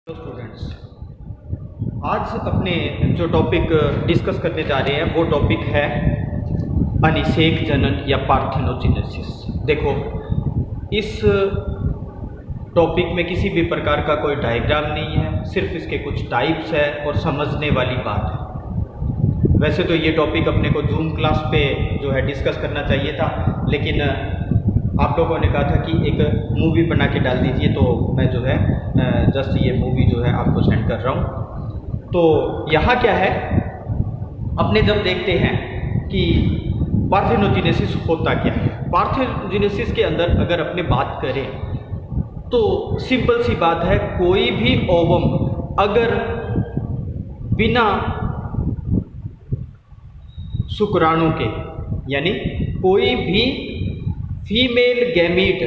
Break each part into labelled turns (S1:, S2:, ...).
S1: Hello students, आज अपने जो टॉपिक डिस्कस करने जा रहे हैं वो टॉपिक है अनिषेक जनन या पार्थेनोजेनेसिस। देखो, इस टॉपिक में किसी भी प्रकार का कोई डायग्राम नहीं है, सिर्फ इसके कुछ टाइप्स है और समझने वाली बात है। वैसे तो ये टॉपिक अपने को जूम क्लास पे जो है डिस्कस करना चाहिए था, लेकिन आप लोगों ने कहा था कि एक मूवी बना के डाल दीजिए, तो मैं जो है जस्ट ये मूवी जो है आपको सेंड कर रहा हूँ। तो यहाँ क्या है, अपने जब देखते हैं कि पार्थेनोजेनेसिस होता क्या है। पार्थेनोजेनेसिस के अंदर अगर अपने बात करें तो सिंपल सी बात है, कोई भी ओवम अगर बिना शुक्राणु के, यानी कोई भी फीमेल गैमीट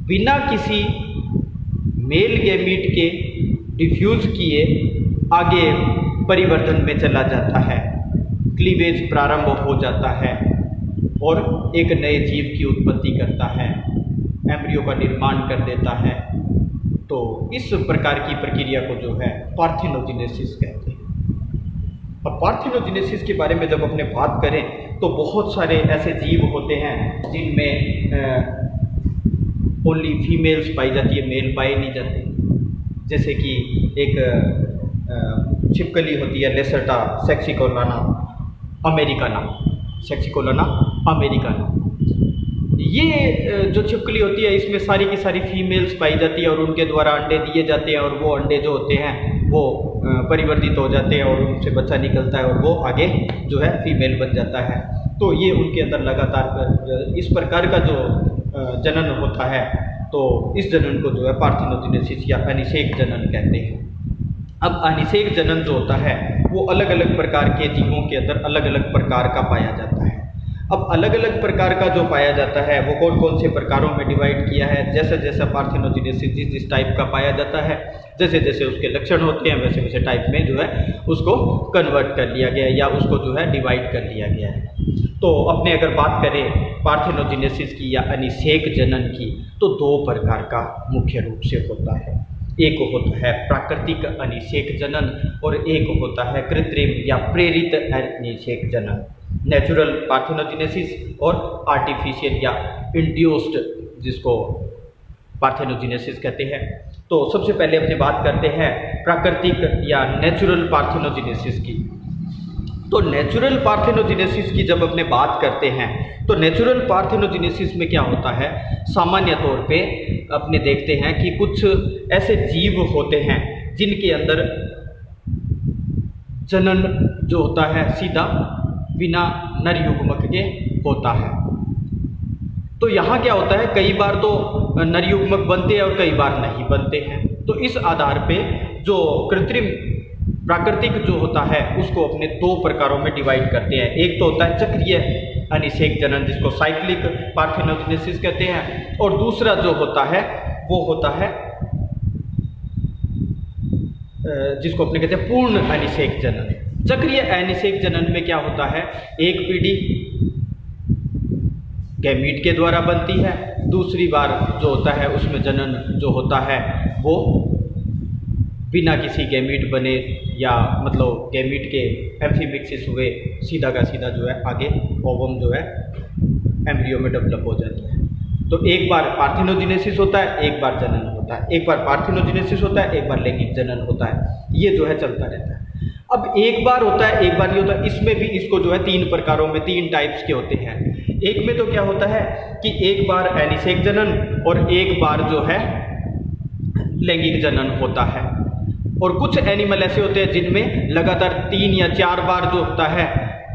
S1: बिना किसी मेल गैमीट के डिफ्यूज़ किए आगे परिवर्तन में चला जाता है, क्लीवेज प्रारंभ हो जाता है और एक नए जीव की उत्पत्ति करता है, एम्ब्रियो का निर्माण कर देता है। तो इस प्रकार की प्रक्रिया को जो है पार्थेनोजेनेसिस कहते हैं। अब पार्थेनोजेनेसिस के बारे में जब अपने बात करें तो बहुत सारे ऐसे जीव होते हैं जिनमें ओनली फीमेल्स पाई जाती है, मेल पाए नहीं जाते। जैसे कि एक छिपकली होती है लेसर्टा सेक्सिकोलाना अमेरिकाना, सेक्सिकोलाना अमेरिकाना। ये जो छिपकली होती है, इसमें सारी की सारी फीमेल्स पाई जाती है और उनके द्वारा अंडे दिए जाते हैं, और वो अंडे जो होते हैं वो परिवर्तित हो जाते हैं और उनसे बच्चा निकलता है और वो आगे जो है फीमेल बन जाता है। तो ये उनके अंदर लगातार इस प्रकार का जो जनन होता है, तो इस जनन को जो है पार्थेनोजेनेसिस या अनिषेक जनन कहते हैं। अब अनिषेक जनन जो होता है वो अलग अलग प्रकार के जीवों के अंदर अलग अलग प्रकार का पाया जाता है। अब अलग अलग प्रकार का जो पाया जाता है वो कौन कौन से प्रकारों में डिवाइड किया है। जैसे जैसा पार्थेनोजेनेसिस जिस टाइप का पाया जाता है, जैसे जैसे उसके लक्षण होते हैं, वैसे वैसे टाइप में जो है उसको कन्वर्ट कर लिया गया है या उसको जो है डिवाइड कर लिया गया है। तो अपने अगर बात करें पार्थेनोजेनेसिस की या अनिषेक जनन की, तो दो प्रकार का मुख्य रूप से होता है। एक होता है प्राकृतिक अनिषेक जनन और एक होता है कृत्रिम या प्रेरित अनिषेक जनन, नेचुरल पार्थेनोजेनेसिस और आर्टिफिशियल या इंड्यूस्ड जिसको पार्थेनोजेनेसिस कहते हैं। तो सबसे पहले अपने बात करते हैं प्राकृतिक या नेचुरल पार्थेनोजेनेसिस की। तो नेचुरल पार्थेनोजेनेसिस की जब अपने बात करते हैं तो नेचुरल पार्थेनोजेनेसिस में क्या होता है, सामान्य तौर पे अपने देखते हैं कि कुछ ऐसे जीव होते हैं जिनके अंदर जनन जो होता है सीधा बिना नर युग्मक के होता है। तो यहाँ क्या होता है, कई बार तो नर युग्मक बनते हैं और कई बार नहीं बनते हैं। तो इस आधार पे जो कृत्रिम प्राकृतिक जो होता है उसको अपने दो प्रकारों में डिवाइड करते हैं। एक तो होता है चक्रीय अनिषेक जनन जिसको साइक्लिक पार्थेनोजेनेसिस कहते हैं, और दूसरा जो होता है वो होता है जिसको अपने कहते हैं पूर्ण अनिषेक जनन। चक्रीय अनिषेक जनन में क्या होता है, एक पीढ़ी गैमीट के द्वारा बनती है, दूसरी बार जो होता है उसमें जनन जो होता है वो बिना किसी गैमीट बने या मतलब गैमीट के एम्फीमिक्सिस हुए सीधा का सीधा जो है आगे ओवम जो है एम्ब्रियो में डेवलप हो जाता है। तो एक बार पार्थेनोजेनेसिस होता है, एक बार जनन होता है, एक बार पार्थेनोजेनेसिस होता है, एक बार लैंगिक जनन होता है। ये जो है चलता रहता है। अब एक बार होता है, एक बार नहीं होता। इसमें भी इसको जो है तीन प्रकारों में, तीन टाइप्स के होते हैं। एक में तो क्या होता है कि एक बार अनिषेक जनन और एक बार जो है लैंगिक जनन होता है। और कुछ एनिमल ऐसे होते हैं जिनमें लगातार 3 या 4 बार जो होता है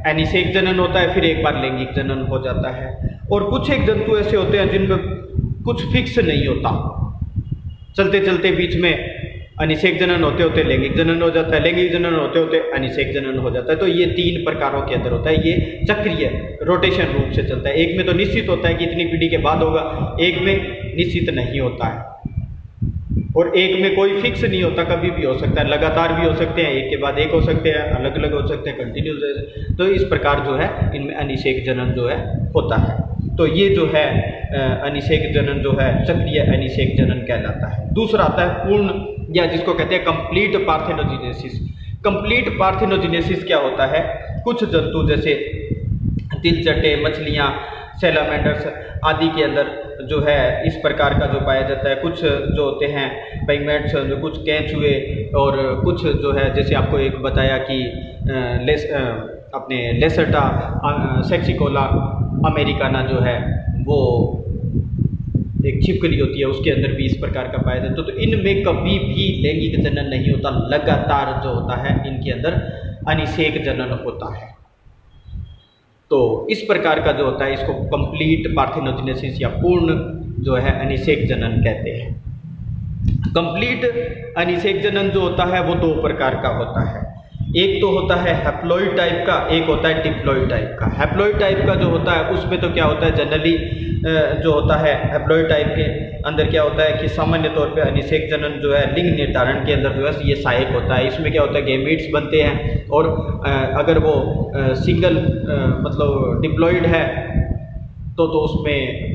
S1: अनिषेक जनन होता है, फिर एक बार लैंगिक जनन हो जाता है। और कुछ एक जंतु ऐसे होते हैं जिनमें कुछ फिक्स नहीं होता, चलते चलते बीच में अनिषेक जनन होते होते लैंगिक जनन हो जाता है, लैंगिक जनन होते होते अनिषेक जनन हो जाता है। तो ये तीन प्रकारों के अंदर होता है। ये चक्रीय रोटेशन रूप से चलता है। एक में तो निश्चित होता है कि इतनी पीढ़ी के बाद होगा, एक में निश्चित नहीं होता है, और एक में कोई फिक्स नहीं होता, कभी भी हो सकता है, लगातार भी हो सकते हैं, एक के बाद एक हो सकते हैं, अलग अलग हो सकते हैं, कंटिन्यूस। तो इस प्रकार जो है इनमें अनिषेक जनन जो है होता है। तो ये जो है अनिषेक जनन जो है चक्रीय अनिषेक जनन कहलाता है। दूसरा आता है पूर्ण या जिसको कहते हैं कंप्लीट पार्थेनोजेनेसिस। कंप्लीट पार्थेनोजेनेसिस क्या होता है, कुछ जंतु जैसे तिलचट्टे, मछलियाँ, सैलामेंडर्स आदि के अंदर जो है इस प्रकार का जो पाया जाता है। कुछ जो होते हैं पिगमेंट्स, जो कुछ केंचुए और कुछ जो है जैसे आपको एक बताया कि अपने लेसर्टा सेक्सिकोला अमेरिकाना जो है वो एक छिपकली होती है, उसके अंदर भी इस प्रकार का पाया जाता है। तो इनमें कभी भी लैंगिक जनन नहीं होता, लगातार जो होता है इनके अंदर अनिषेक जनन होता है। तो इस प्रकार का जो होता है इसको कंप्लीट पार्थेनोजेनेसिस या पूर्ण जो है अनिषेक जनन कहते हैं। कंप्लीट अनिषेक जनन जो होता है वो दो प्रकार का होता है। एक तो होता है हैप्लॉइड टाइप का, एक होता है डिप्लॉइड टाइप का। हैप्लॉइड टाइप का जो होता है उसमें तो क्या होता है, जनरली जो होता है हैप्लॉइड टाइप के अंदर क्या होता है कि सामान्य तौर पे अनिषेक जनन जो है लिंग निर्धारण के अंदर जो है ये सहायक होता है। इसमें क्या होता है, गैमीट्स बनते हैं और अगर वो सिंगल मतलब डिप्लॉइड है तो उसमें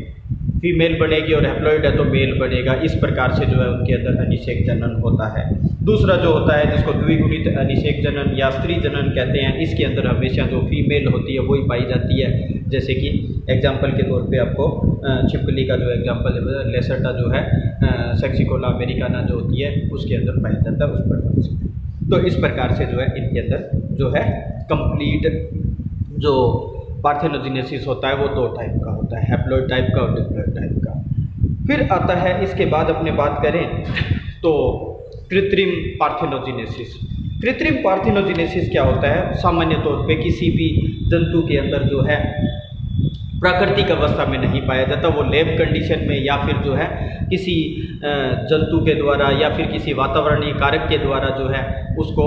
S1: फीमेल बनेगी और हैप्लॉइड है तो मेल बनेगा। इस प्रकार से जो है उनके अंदर अनिषेक जनन होता है। दूसरा जो होता है जिसको द्विगुणित अनिषेक जनन या स्त्री जनन कहते हैं, इसके अंदर हमेशा जो फीमेल होती है वही पाई जाती है। जैसे कि एग्जाम्पल के तौर पे आपको छिपकली का जो एग्जाम्पल है, लेसर्टा जो है सेक्सिकोला अमेरिकाना जो होती है उसके अंदर पाया जाता है उस प्रकार से। तो इस प्रकार से जो है इनके अंदर जो है कंप्लीट जो पार्थेनोजेनेसिस होता है वो दो टाइप का होता है, हैप्लॉइड टाइप का और डिप्लॉइड टाइप का। फिर आता है इसके बाद अपने बात करें तो कृत्रिम पार्थेनोजेनेसिस। कृत्रिम पार्थेनोजेनेसिस क्या होता है, सामान्य तौर पे किसी भी जंतु के अंदर जो है प्राकृतिक अवस्था में नहीं पाया जाता, वो लैब कंडीशन में या फिर जो है किसी जंतु के द्वारा या फिर किसी वातावरणीय कारक के द्वारा जो है उसको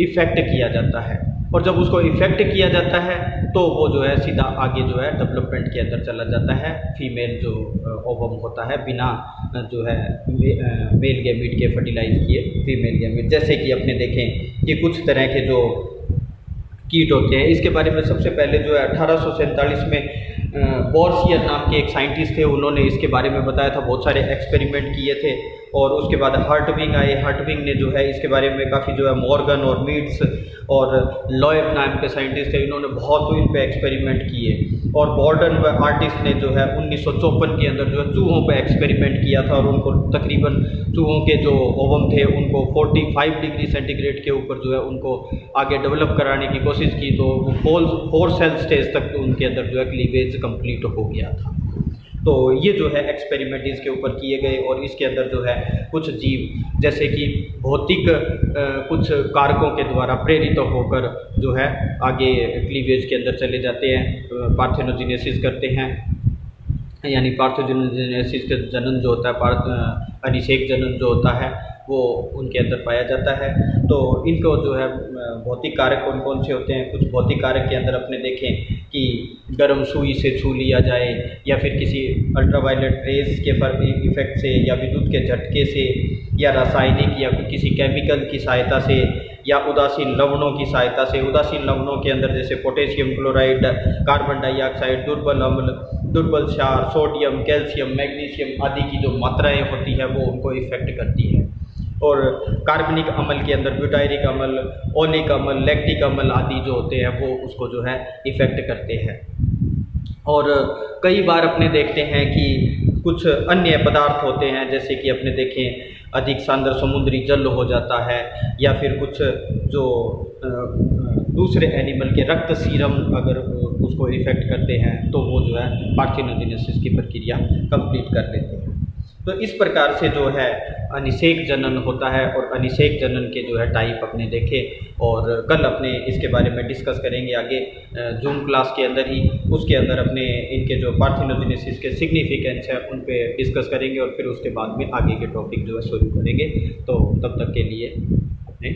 S1: इफ़ेक्ट किया जाता है। और जब उसको इफ़ेक्ट किया जाता है तो वो जो है सीधा आगे जो है डेवलपमेंट के अंदर चला जाता है। फीमेल जो ओवम होता है बिना जो है मेल गैमीट के फर्टिलाइज किए फीमेल गैमीट। जैसे कि अपने देखें कि कुछ तरह के जो कीट होते हैं, इसके बारे में सबसे पहले जो है 1847 में बॉर्सियर नाम के एक साइंटिस्ट थे, उन्होंने इसके बारे में बताया था, बहुत सारे एक्सपेरिमेंट किए थे। और उसके बाद हर्टविंग आए, हर्टविंग ने जो है इसके बारे में काफ़ी जो है मॉर्गन और मीट्स और लॉयब नाम के साइंटिस्ट थे, इन्होंने बहुत इन पे एक्सपेरिमेंट किए। और बॉर्डन आर्टिस्ट ने जो है 1954 के अंदर जो है चूहों पे एक्सपेरिमेंट किया था और उनको तकरीबन चूहों के जो ओवम थे उनको 45 डिग्री सेंटीग्रेड के ऊपर जो है उनको आगे डेवलप कराने की कोशिश की। तो वो 4 सेल स्टेज तक उनके अंदर जो है क्लीवेज कंप्लीट हो गया था। तो ये जो है एक्सपेरिमेंट इसके ऊपर किए गए और इसके अंदर जो है कुछ जीव जैसे कि भौतिक कुछ कारकों के द्वारा प्रेरित होकर जो है आगे क्लीवेज के अंदर चले जाते हैं, पार्थेनोजेनेसिस करते हैं। यानी पार्थेनोजेनेसिस का जनन जो होता है, अनिषेक जनन जो होता है वो उनके अंदर पाया जाता है। तो इनको जो है भौतिक कारक कौन कौन से होते हैं, कुछ भौतिक कारक के अंदर अपने देखें कि गर्म सुई से छू लिया जाए या फिर किसी अल्ट्रावायलेट रेज के इफेक्ट से या विद्युत के झटके से या रासायनिक या किसी केमिकल की सहायता से या उदासीन लवणों की सहायता से। उदासीन लवणों के अंदर जैसे पोटेशियम क्लोराइड, कार्बन डाइऑक्साइड, दुर्बल अम्ल, दुर्बल क्षार, सोडियम, कैल्शियम, मैग्नीशियम आदि की जो मात्राएँ होती है वो उनको इफेक्ट करती है। और कार्बनिक अम्ल के अंदर ब्यूटायरिक अम्ल, ओलिक अम्ल, लैक्टिक अम्ल आदि जो होते हैं वो उसको जो है इफ़ेक्ट करते हैं। और कई बार अपने देखते हैं कि कुछ अन्य पदार्थ होते हैं जैसे कि अपने देखें अधिक सांद्र समुद्री जल हो जाता है या फिर कुछ जो दूसरे एनिमल के रक्त सीरम अगर उसको इफ़ेक्ट करते हैं तो वो जो है पार्थेनोजेनेसिस की प्रक्रिया कंप्लीट कर लेते हैं। तो इस प्रकार से जो है अनिषेक जनन होता है और अनिषेक जनन के जो है टाइप अपने देखे और कल अपने इसके बारे में डिस्कस करेंगे आगे जूम क्लास के अंदर ही। उसके अंदर अपने इनके जो पार्थेनोजेनेसिस के सिग्निफिकेंस है उन पे डिस्कस करेंगे और फिर उसके बाद में आगे के टॉपिक जो है शुरू करेंगे। तो तब तक के लिए अपने